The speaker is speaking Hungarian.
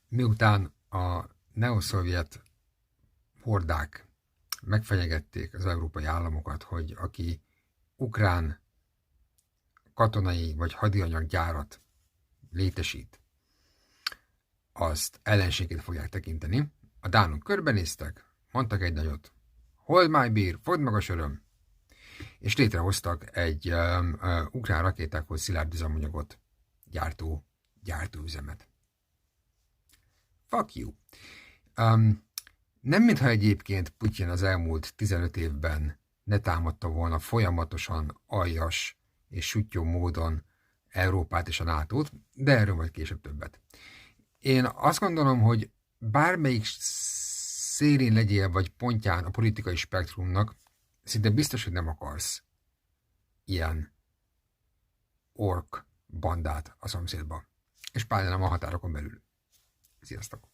Miután a neoszovjet hordák megfenyegették az európai államokat, hogy aki ukrán katonai vagy hadianyaggyárat létesít, azt ellenségét fogják tekinteni. A dánok körbenéztek, mondtak egy nagyot, hold my beer, fogd meg a söröm, és létrehoztak egy ukrán rakétákhoz szilárd üzemanyagot gyártóüzemet. Fuck you. Nem mintha egyébként Putyin az elmúlt 15 évben ne támadta volna folyamatosan aljas és suttyó módon Európát és a NATO-t, de erről majd később többet. Én azt gondolom, hogy bármelyik szélén legyél, vagy pontján a politikai spektrumnak, szinte biztos, hogy nem akarsz ilyen ork bandát a szomszédba. És pláne nem a határokon belül. Sziasztok!